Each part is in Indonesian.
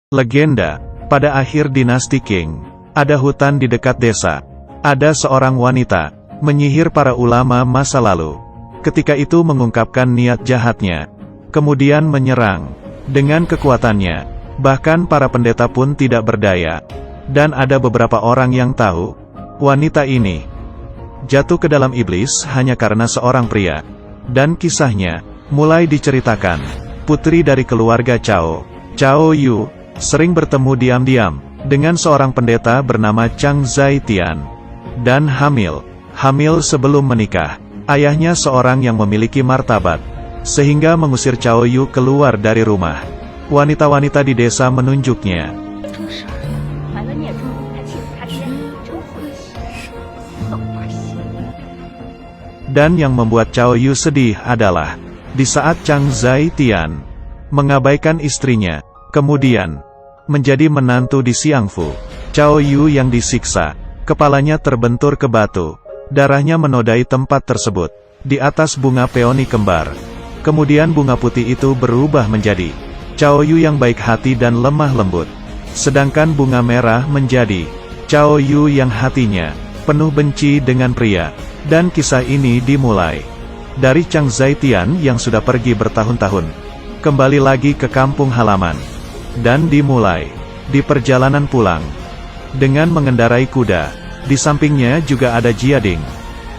Legenda, pada akhir dinasti Qing, ada hutan di dekat desa. Ada seorang wanita, menyihir para ulama masa lalu. Ketika itu mengungkapkan niat jahatnya, kemudian menyerang. Dengan kekuatannya, bahkan para pendeta pun tidak berdaya. Dan ada beberapa orang yang tahu, wanita ini jatuh ke dalam iblis hanya karena seorang pria. Dan kisahnya mulai diceritakan. Putri dari keluarga Cao Yu, sering bertemu diam-diam dengan seorang pendeta bernama Chang Zaitian. Dan hamil sebelum menikah. Ayahnya seorang yang memiliki martabat, sehingga mengusir Cao Yu keluar dari rumah. Wanita-wanita di desa menunjuknya. Dan yang membuat Cao Yu sedih adalah, di saat Chang Zaitian mengabaikan istrinya, kemudian menjadi menantu di Xiangfu, Cao Yu yang disiksa, kepalanya terbentur ke batu, darahnya menodai tempat tersebut, di atas bunga peoni kembar. Kemudian bunga putih itu berubah menjadi Cao Yu yang baik hati dan lemah lembut. Sedangkan bunga merah menjadi Cao Yu yang hatinya penuh benci dengan pria. Dan kisah ini dimulai dari Chang Zaitian yang sudah pergi bertahun-tahun, kembali lagi ke kampung halaman, dan dimulai di perjalanan pulang dengan mengendarai kuda. Di sampingnya juga ada Jiading.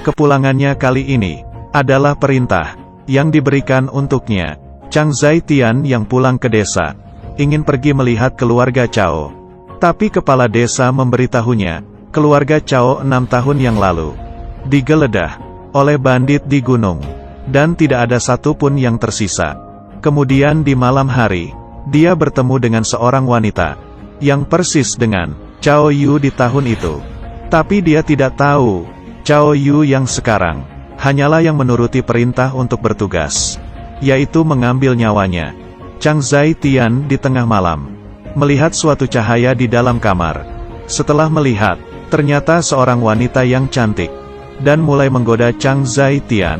Kepulangannya kali ini adalah perintah yang diberikan untuknya. Chang Zaitian yang pulang ke desa ingin pergi melihat keluarga Cao, tapi kepala desa memberitahunya keluarga Cao 6 tahun yang lalu digeledah oleh bandit di gunung, dan tidak ada satupun yang tersisa. Kemudian di malam hari, dia bertemu dengan seorang wanita, yang persis dengan Cao Yu di tahun itu. Tapi dia tidak tahu, Cao Yu yang sekarang, hanyalah yang menuruti perintah untuk bertugas, yaitu mengambil nyawanya. Chang Zaitian di tengah malam, melihat suatu cahaya di dalam kamar. Setelah melihat, ternyata seorang wanita yang cantik, dan mulai menggoda Chang Zaitian.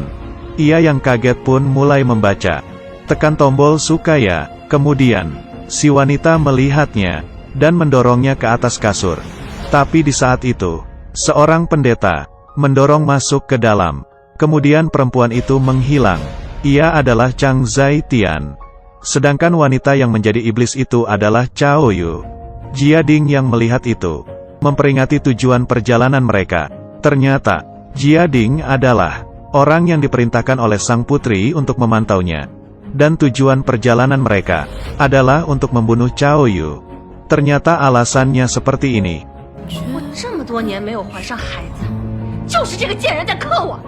Ia yang kaget pun mulai membaca. Tekan tombol suka ya. Kemudian, si wanita melihatnya, dan mendorongnya ke atas kasur. Tapi di saat itu, seorang pendeta mendorong masuk ke dalam. Kemudian perempuan itu menghilang. Ia adalah Chang Zaitian. Sedangkan wanita yang menjadi iblis itu adalah Cao Yu. Jiading yang melihat itu, memperingati tujuan perjalanan mereka. Ternyata, Jiading adalah orang yang diperintahkan oleh sang putri untuk memantaunya. Dan tujuan perjalanan mereka adalah untuk membunuh Cao Yu. Ternyata alasannya seperti ini.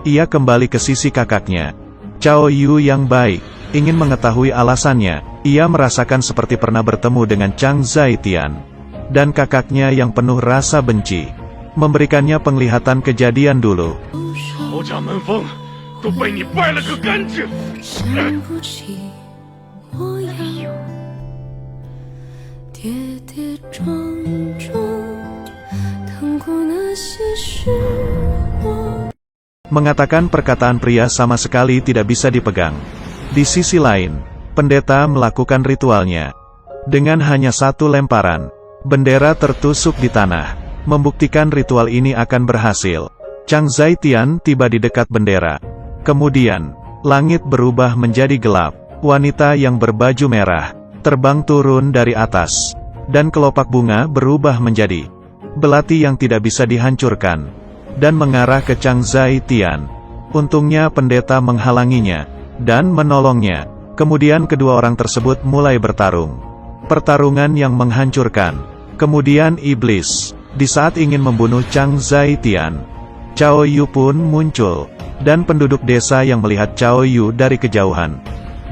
Ia kembali ke sisi kakaknya, Cao Yu yang baik, ingin mengetahui alasannya. Ia merasakan seperti pernah bertemu dengan Chang Zaitian. Dan kakaknya yang penuh rasa benci memberikannya penglihatan kejadian dulu. Mengatakan perkataan pria sama sekali tidak bisa dipegang. Di sisi lain, pendeta melakukan ritualnya. Dengan hanya satu lemparan, bendera tertusuk di tanah, membuktikan ritual ini akan berhasil. Chang Zaitian tiba di dekat bendera. Kemudian, langit berubah menjadi gelap. Wanita yang berbaju merah terbang turun dari atas, dan kelopak bunga berubah menjadi belati yang tidak bisa dihancurkan, dan mengarah ke Chang Zaitian. Untungnya pendeta menghalanginya, dan menolongnya. Kemudian kedua orang tersebut mulai bertarung. Pertarungan yang menghancurkan. Kemudian iblis, di saat ingin membunuh Chang Zaitian, Cao Yu pun muncul, dan penduduk desa yang melihat Cao Yu dari kejauhan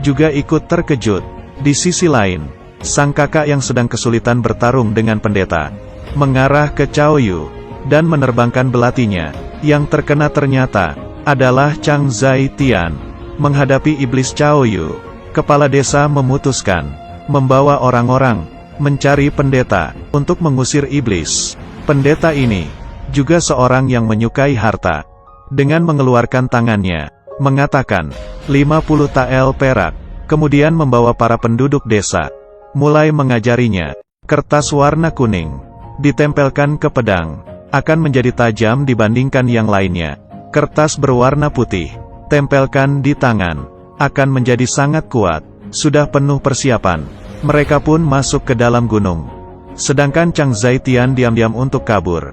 juga ikut terkejut. Di sisi lain, sang kakak yang sedang kesulitan bertarung dengan pendeta, mengarah ke Cao Yu, dan menerbangkan belatinya. Yang terkena ternyata adalah Chang Zaitian. Menghadapi iblis Cao Yu, kepala desa memutuskan membawa orang-orang mencari pendeta untuk mengusir iblis. Pendeta ini juga seorang yang menyukai harta. Dengan mengeluarkan tangannya, mengatakan 50 tael perak, kemudian membawa para penduduk desa, mulai mengajarinya Kertas warna kuning, ditempelkan ke pedang, akan menjadi tajam dibandingkan yang lainnya. Kertas berwarna putih, tempelkan di tangan, akan menjadi sangat kuat. Sudah penuh persiapan, mereka pun masuk ke dalam gunung. Sedangkan Chang Zaitian diam-diam untuk kabur,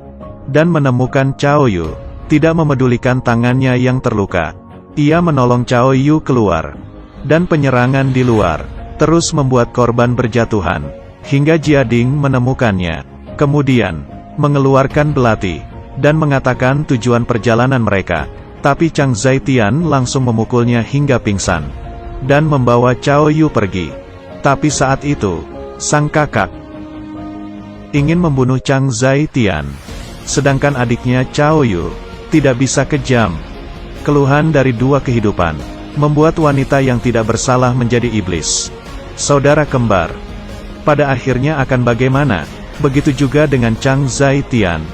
dan menemukan Cao Yu, tidak memedulikan tangannya yang terluka. Ia menolong Cao Yu keluar, dan penyerangan di luar, terus membuat korban berjatuhan, hingga Jiading menemukannya. Kemudian, mengeluarkan belati, dan mengatakan tujuan perjalanan mereka. Tapi Chang Zaitian langsung memukulnya hingga pingsan, dan membawa Cao Yu pergi. Tapi saat itu, sang kakak ingin membunuh Chang Zaitian, sedangkan adiknya Cao Yu tidak bisa kejam. Keluhan dari dua kehidupan membuat wanita yang tidak bersalah menjadi iblis. Saudara kembar, pada akhirnya akan bagaimana? Begitu juga dengan Chang Zaitian.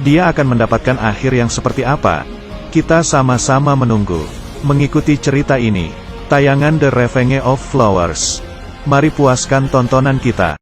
Dia akan mendapatkan akhir yang seperti apa? Kita sama-sama menunggu. Mengikuti cerita ini, tayangan The Revenge of Flowers. Mari puaskan tontonan kita.